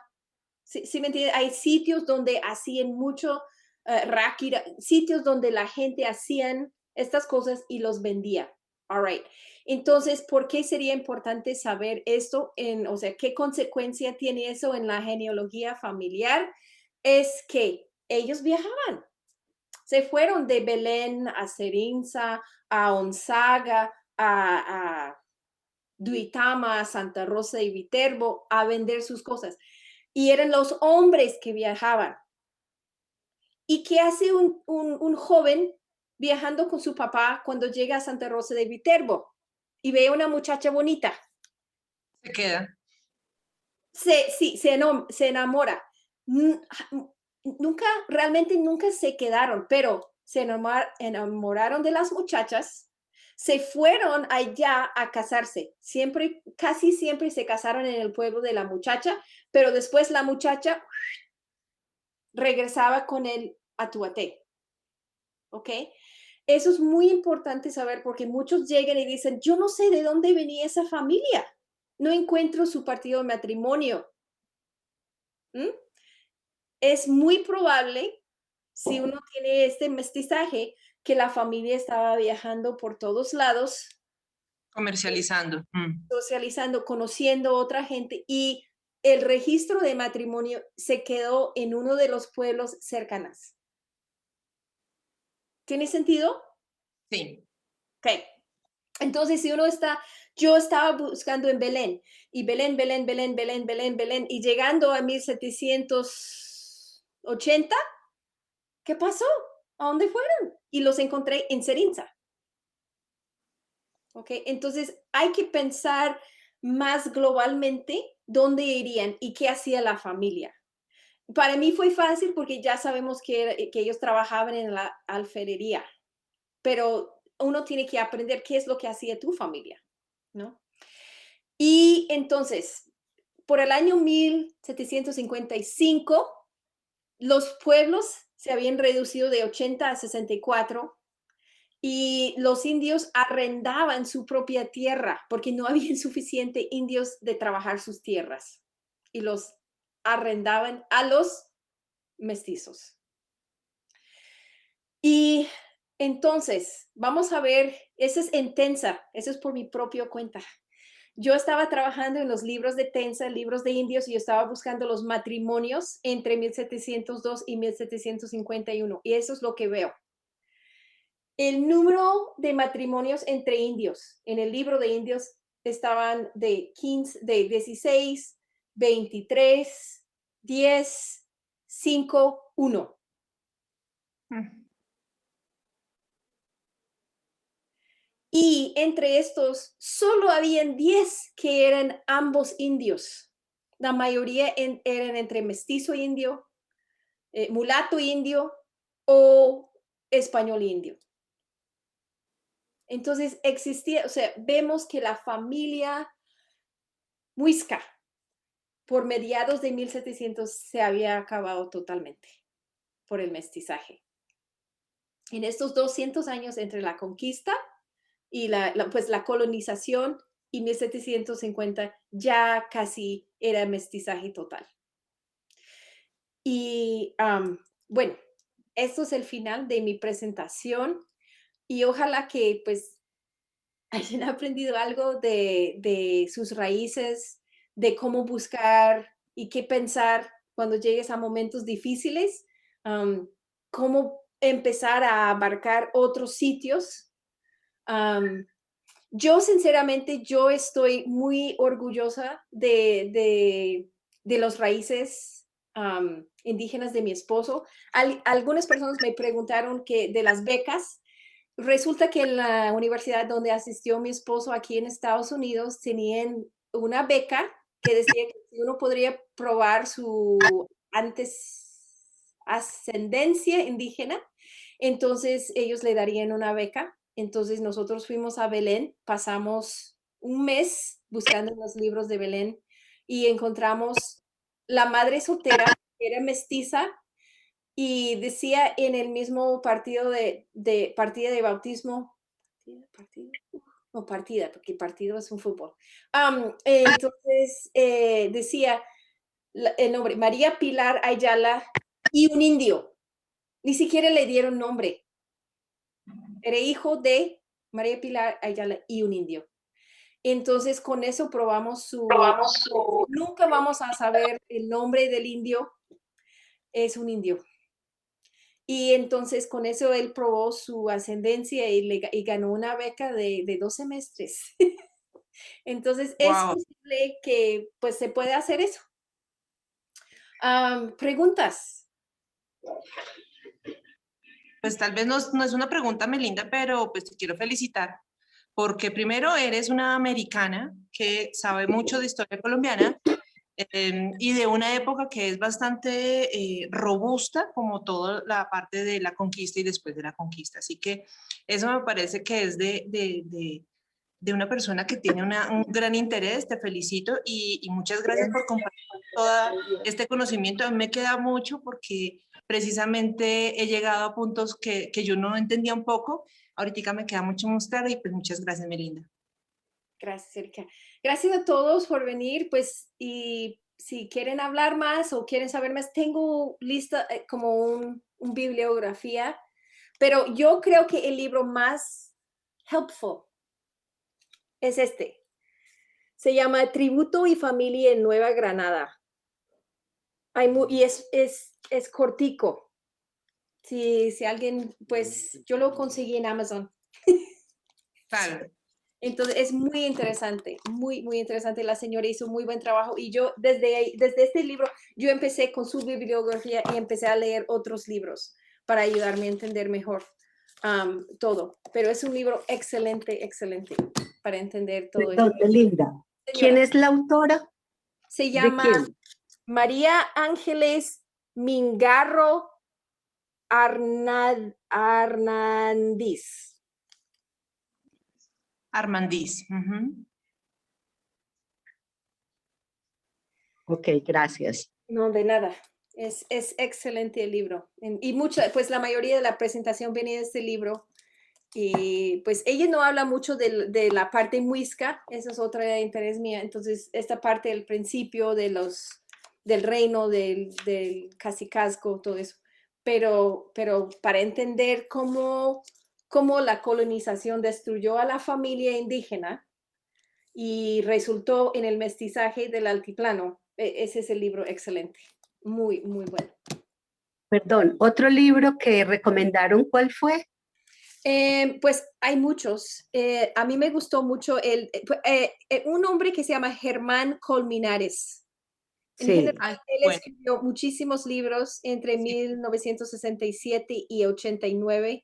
¿Sí me entiendes? Hay sitios donde hacían mucho ráquira, sitios donde la gente hacían estas cosas y los vendía. All right. Entonces, ¿por qué sería importante saber esto? O sea, ¿qué consecuencia tiene eso en la genealogía familiar? Es que ellos viajaban. Se fueron de Belén a Serinza, a Onzaga, a Duitama, a Santa Rosa y Viterbo a vender sus cosas. Y eran los hombres que viajaban. ¿Y qué hace un joven viajando con su papá cuando llega a Santa Rosa de Viterbo y ve a una muchacha bonita? Se queda. Se enamora. Realmente nunca se quedaron, pero se enamoraron de las muchachas, se fueron allá a casarse. Casi siempre se casaron en el pueblo de la muchacha, pero después la muchacha regresaba con él a Tuaté. ¿Ok? Eso es muy importante saber porque muchos llegan y dicen, yo no sé de dónde venía esa familia. No encuentro su partido de matrimonio. ¿Mm? Es muy probable, si uno tiene este mestizaje, que la familia estaba viajando por todos lados. Comercializando. Socializando, conociendo a otra gente y el registro de matrimonio se quedó en uno de los pueblos cercanos. ¿Tiene sentido? Sí. Ok. Entonces, si yo estaba buscando en Belén, y Belén, y llegando a 1780, ¿qué pasó? ¿A dónde fueron? Y los encontré en Serinza. ¿Ok? Entonces, hay que pensar más globalmente dónde irían y qué hacía la familia. Para mí fue fácil porque ya sabemos que ellos trabajaban en la alfarería, pero uno tiene que aprender qué es lo que hacía tu familia, ¿no? Y entonces, por el año 1755, los pueblos se habían reducido de 80 a 64 y los indios arrendaban su propia tierra porque no había suficiente indios de trabajar sus tierras y los arrendaban a los mestizos. Y entonces, vamos a ver, esa es en Tenza, eso es por mi propia cuenta. Yo estaba trabajando en los libros de Tenza, libros de indios, y yo estaba buscando los matrimonios entre 1702 y 1751, y eso es lo que veo. El número de matrimonios entre indios en el libro de indios estaban de 16, 23, 10, 5, 1. Y entre estos solo habían 10 que eran ambos indios. La mayoría eran entre mestizo indio, mulato indio o español indio. Entonces existía, o sea, vemos que la familia muisca por mediados de 1700 se había acabado totalmente por el mestizaje. En estos 200 años entre la conquista y pues la colonización y 1750 ya casi era mestizaje total. Y bueno, esto es el final de mi presentación y ojalá que pues hayan aprendido algo de sus raíces, de cómo buscar y qué pensar cuando llegues a momentos difíciles, cómo empezar a abarcar otros sitios. Yo sinceramente, yo estoy muy orgullosa de los raíces indígenas de mi esposo. Algunas personas me preguntaron que de las becas. Resulta que en la universidad donde asistió mi esposo aquí en Estados Unidos tenían una beca que decía que si uno podría probar su ascendencia indígena, entonces ellos le darían una beca. Entonces nosotros fuimos a Belén, pasamos un mes buscando en los libros de Belén y encontramos la madre soltera, que era mestiza, y decía en el mismo partido partida de bautismo, no, partida, porque partido es un fútbol. Entonces decía el nombre, María Pilar Ayala y un indio. Ni siquiera le dieron nombre. Era hijo de María Pilar Ayala y un indio. Entonces con eso probamos su... Nunca vamos a saber el nombre del indio. Es un indio. Y entonces con eso él probó su ascendencia y ganó una beca de 2 semestres. Entonces es Wow. posible que pues se puede hacer eso. Preguntas. Pues tal vez no es una pregunta, Melinda, pero pues te quiero felicitar, porque primero eres una americana que sabe mucho de historia colombiana y de una época que es bastante robusta, como toda la parte de la conquista y después de la conquista. Así que eso me parece que es de una persona que tiene un gran interés. Te felicito y muchas gracias por compartir todo este conocimiento. A mí me queda mucho porque precisamente he llegado a puntos que yo no entendía un poco. Ahorita me queda mucho más claro y pues muchas gracias, Melinda. Gracias, Erika. Gracias a todos por venir, pues, y si quieren hablar más o quieren saber más, tengo lista como un bibliografía, pero yo creo que el libro más helpful es este. Se llama Tributo y Familia en Nueva Granada. Y es cortico. Si alguien, pues, yo lo conseguí en Amazon. Claro. Entonces es muy interesante, muy interesante. La señora hizo muy buen trabajo y yo desde este libro, yo empecé con su bibliografía y empecé a leer otros libros para ayudarme a entender mejor todo. Pero es un libro excelente, excelente para entender todo esto. Perdón, Melinda, ¿quién es la autora? Se ¿De llama quién? María Ángeles Mingarro Arnandiz. Armandiz. Ok, gracias. No, de nada. Es excelente el libro. Y pues la mayoría de la presentación viene de este libro. Y pues ella no habla mucho de la parte muisca, esa es otra interés mía. Entonces, esta parte del principio del reino, del cacicazgo, todo eso. Pero para entender cómo la colonización destruyó a la familia indígena y resultó en el mestizaje del altiplano, ese es el libro excelente. Muy bueno. Perdón, otro libro que recomendaron, ¿cuál fue? Pues hay muchos. A mí me gustó mucho un hombre que se llama Germán Colmenares. En Sí. general, Ay, él bueno. escribió muchísimos libros entre 1967 y 89.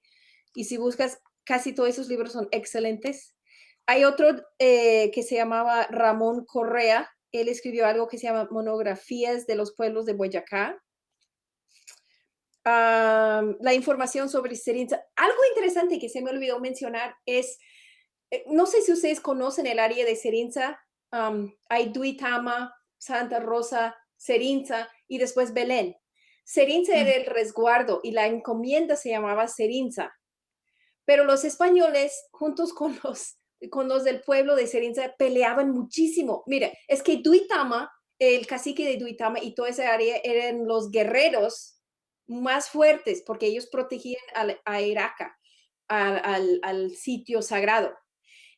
Y si buscas, casi todos esos libros son excelentes. Hay otro que se llamaba Ramón Correa. Él escribió algo que se llama Monografías de los Pueblos de Boyacá. La información sobre Serinza. Algo interesante que se me olvidó mencionar es, no sé si ustedes conocen el área de Serinza, hay Duitama, Santa Rosa, Serinza y después Belén. Serinza era el resguardo y la encomienda se llamaba Serinza, pero los españoles juntos con los del pueblo de Serinza peleaban muchísimo. Mira, es que Duitama, el cacique de Duitama y toda esa área eran los guerreros más fuertes porque ellos protegían a Iraca, al sitio sagrado.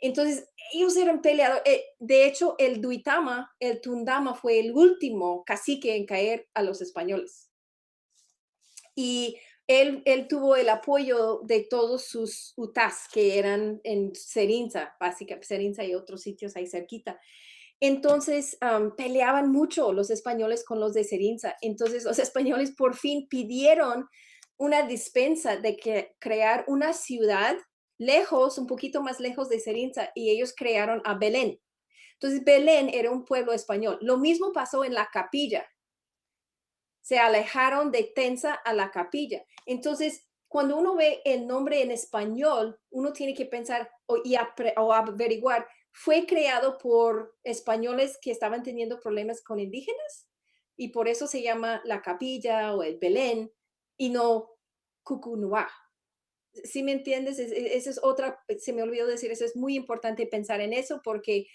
Entonces, ellos eran peleadores. De hecho, el Tundama fue el último cacique en caer a los españoles. Y él tuvo el apoyo de todos sus utas que eran en Serinza, básicamente Serinza y otros sitios ahí cerquita. Entonces, peleaban mucho los españoles con los de Serinza. Entonces, los españoles por fin pidieron una dispensa de que crear una ciudad lejos, un poquito más lejos de Serinza, y ellos crearon a Belén. Entonces, Belén era un pueblo español. Lo mismo pasó en la Capilla. Se alejaron de Tenza a la Capilla. Entonces, cuando uno ve el nombre en español, uno tiene que pensar o averiguar, ¿fue creado por españoles que estaban teniendo problemas con indígenas? Y por eso se llama la Capilla o el Belén y no Cucunuá. ¿Sí me entiendes? Esa es otra, se me olvidó decir, eso es muy importante pensar en eso porque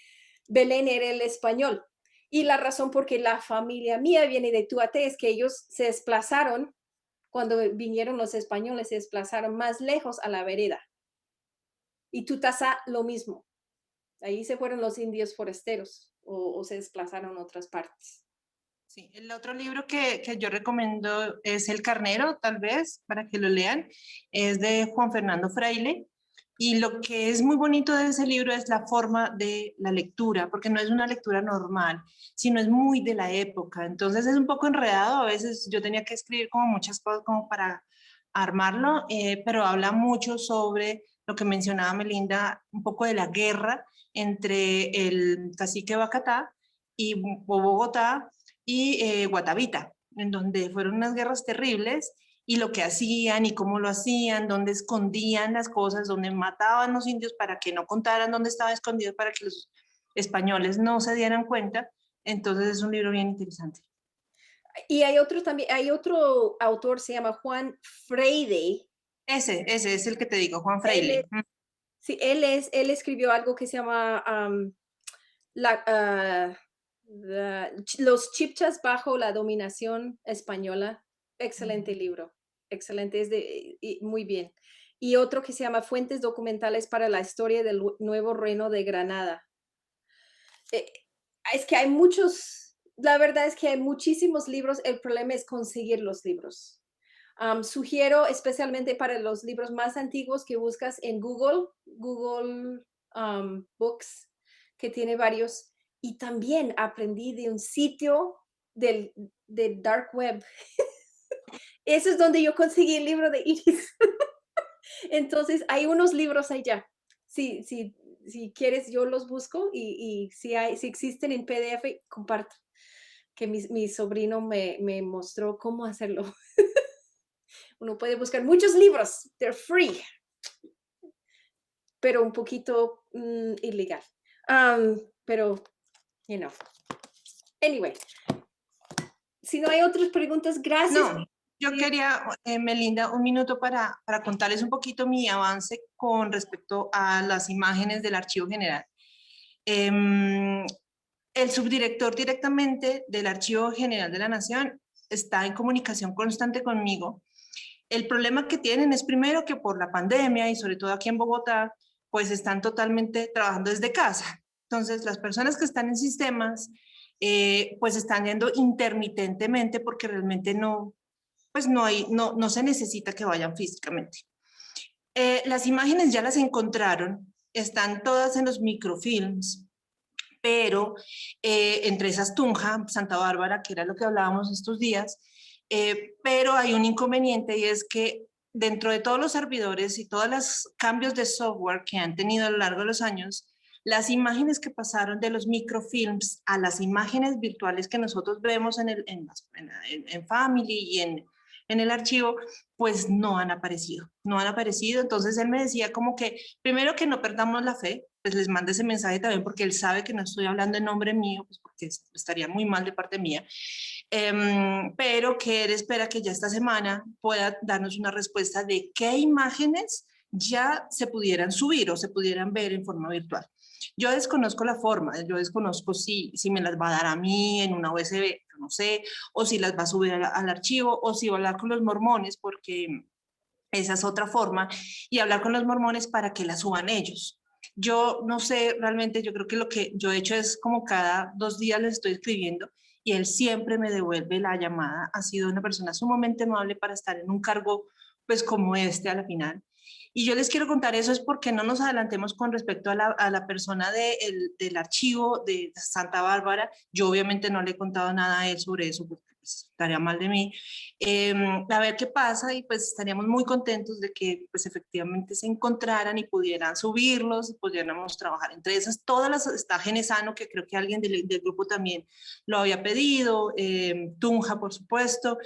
Belén era el español. Y la razón por qué la familia mía viene de Tuaté es que ellos se desplazaron, cuando vinieron los españoles, se desplazaron más lejos a la vereda. Y Tutasá lo mismo. Ahí se fueron los indios foresteros o se desplazaron a otras partes. Sí, el otro libro que yo recomiendo es El Carnero, tal vez, para que lo lean. Es de Juan Fernando Fraile. Y lo que es muy bonito de ese libro es la forma de la lectura, porque no es una lectura normal, sino es muy de la época. Entonces es un poco enredado, a veces yo tenía que escribir como muchas cosas como para armarlo, pero habla mucho sobre lo que mencionaba Melinda, un poco de la guerra entre el cacique Bacatá y Bogotá y Guatavita, en donde fueron unas guerras terribles y lo que hacían y cómo lo hacían, dónde escondían las cosas, dónde mataban los indios para que no contaran dónde estaban escondidos, para que los españoles no se dieran cuenta. Entonces es un libro bien interesante. Y hay otro también, hay otro autor, se llama Juan Freire. Ese es el que te digo, Juan Él Freile. es, sí, él escribió algo que se llama Los Chibchas bajo la dominación española. Excelente libro, excelente, muy bien. Y otro que se llama Fuentes documentales para la historia del nuevo reino de Granada. Es que hay muchos, la verdad es que hay muchísimos libros, el problema es conseguir los libros. Sugiero especialmente para los libros más antiguos que buscas en Google Books, que tiene varios. Y también aprendí de un sitio del Dark Web. Eso es donde yo conseguí el libro de Iris. Entonces, hay unos libros allá. Si quieres, yo los busco y si existen en PDF, comparto. Que mi sobrino me mostró cómo hacerlo. Uno puede buscar muchos libros, they're free, pero un poquito ilegal. Pero, you know. Anyway, si no hay otras preguntas, gracias. No, yo quería, Melinda, un minuto para contarles un poquito mi avance con respecto a las imágenes del Archivo General. El subdirector directamente del Archivo General de la Nación está en comunicación constante conmigo. El problema que tienen es primero que por la pandemia y sobre todo aquí en Bogotá, pues están totalmente trabajando desde casa. Entonces, las personas que están en sistemas, pues están yendo intermitentemente porque realmente no, pues no se necesita que vayan físicamente. Las imágenes ya las encontraron, están todas en los microfilms, pero entre esas Tunja, Santa Bárbara, que era lo que hablábamos estos días, pero hay un inconveniente y es que dentro de todos los servidores y todos los cambios de software que han tenido a lo largo de los años, las imágenes que pasaron de los microfilms a las imágenes virtuales que nosotros vemos en Family y en el archivo, pues no han aparecido. Entonces él me decía como que, primero que no perdamos la fe, pues les manda ese mensaje también porque él sabe que no estoy hablando en nombre mío, pues porque estaría muy mal de parte mía, pero que él espera que ya esta semana pueda darnos una respuesta de qué imágenes ya se pudieran subir o se pudieran ver en forma virtual. Yo desconozco la forma, yo desconozco si me las va a dar a mí en una USB, no sé, o si las va a subir al archivo, o si va a hablar con los mormones, porque esa es otra forma, y hablar con los mormones para que las suban ellos. Yo no sé, realmente yo creo que lo que yo he hecho es como cada 2 días les estoy escribiendo y él siempre me devuelve la llamada. Ha sido una persona sumamente amable para estar en un cargo pues como este a la final. Y yo les quiero contar eso es porque no nos adelantemos con respecto a la persona del archivo de Santa Bárbara. Yo obviamente no le he contado nada a él sobre eso porque pues, estaría mal de mí. A ver qué pasa y pues estaríamos muy contentos de que pues efectivamente se encontraran y pudieran subirlos, pudiéramos trabajar entre esas. Todas las, está Genesano, que creo que alguien del grupo también lo había pedido, Tunja por supuesto,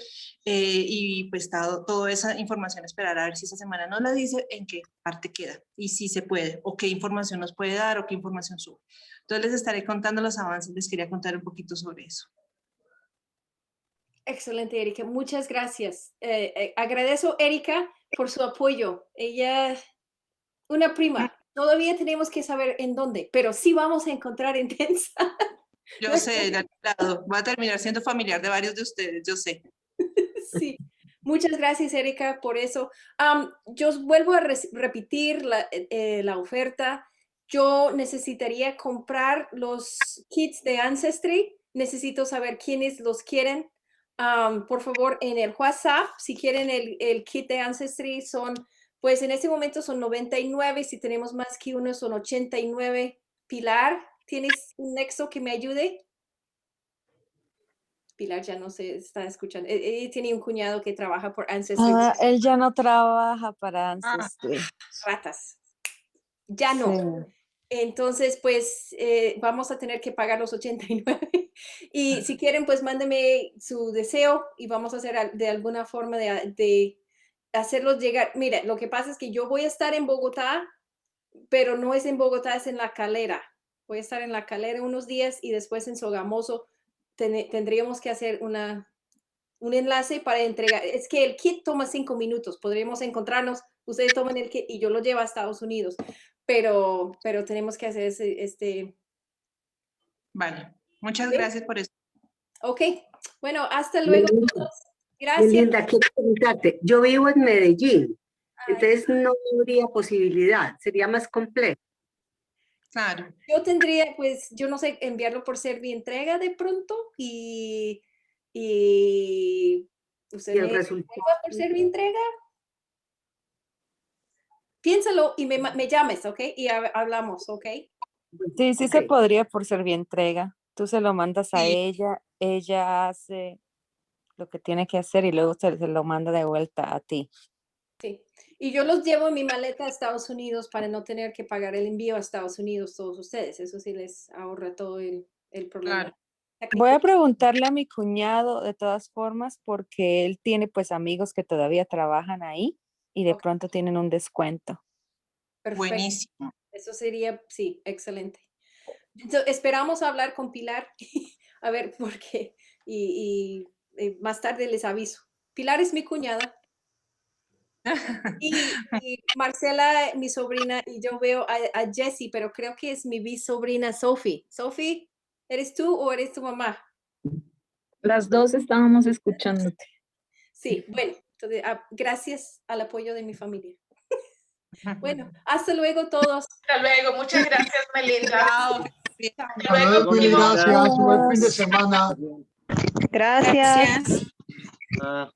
y pues toda esa información esperar a ver si esa semana nos la dice en qué parte queda y si se puede o qué información nos puede dar o qué información sube. Entonces les estaré contando los avances, les quería contar un poquito sobre eso. Excelente, Erika. Muchas gracias. Agradezco a Erika por su apoyo. Ella, una prima. Todavía tenemos que saber en dónde, pero sí vamos a encontrar en Tensa. Yo sé, de algún lado. Va a terminar siendo familiar de varios de ustedes, yo sé. Sí. Muchas gracias, Erika, por eso. Yo vuelvo a repetir la oferta. Yo necesitaría comprar los kits de Ancestry. Necesito saber quiénes los quieren. Por favor, en el WhatsApp, si quieren el kit de Ancestry, pues en este momento son 99. Si tenemos más que uno, son 89. Pilar, ¿tienes un nexo que me ayude? Pilar ya no se está escuchando. Tiene un cuñado que trabaja por Ancestry. Él ya no trabaja para Ancestry. Ratas. Ya no. Sí. Entonces, pues vamos a tener que pagar los 89. Y si quieren, pues mándeme su deseo y vamos a hacer de alguna forma de hacerlos llegar. Mira, lo que pasa es que yo voy a estar en Bogotá, pero no es en Bogotá, es en La Calera. Voy a estar en La Calera unos días y después en Sogamoso tendríamos que hacer un enlace para entregar. Es que el kit toma 5 minutos. Podríamos encontrarnos, ustedes toman el kit y yo lo llevo a Estados Unidos. Pero tenemos que hacer este. Vale, muchas ¿Sí? gracias por eso. Ok, bueno, hasta luego. Gracias. Linda, quiero preguntarte. Yo vivo en Medellín, entonces no habría posibilidad, sería más complejo. Claro. Yo tendría, pues, yo no sé, enviarlo por Servientrega de pronto y usted Y el me resultado. lleva por Servientrega. Piénsalo y me llames, ¿ok? Y hablamos, ¿ok? Sí, sí se podría por Servientrega. Tú se lo mandas a Sí. ella hace lo que tiene que hacer y luego se lo manda de vuelta a ti. Sí. Y yo los llevo en mi maleta a Estados Unidos para no tener que pagar el envío a Estados Unidos todos ustedes. Eso sí les ahorra todo el problema. Claro. Voy a preguntarle a mi cuñado de todas formas porque él tiene pues amigos que todavía trabajan ahí y de Ok. pronto tienen un descuento. Perfecto. Buenísimo. Eso sería, sí, excelente. Entonces, esperamos hablar con Pilar, a ver por qué, y más tarde les aviso. Pilar es mi cuñada. Y Marcela, mi sobrina, y yo veo a Jessie, pero creo que es mi bisobrina Sophie. Sophie, ¿eres tú o eres tu mamá? Las dos estábamos escuchándote. Sí, bueno, entonces, gracias al apoyo de mi familia. Bueno, hasta luego todos. Hasta luego, muchas gracias, Melinda. Chao. Hasta luego, Gracias, buen fin de semana. Gracias. Gracias.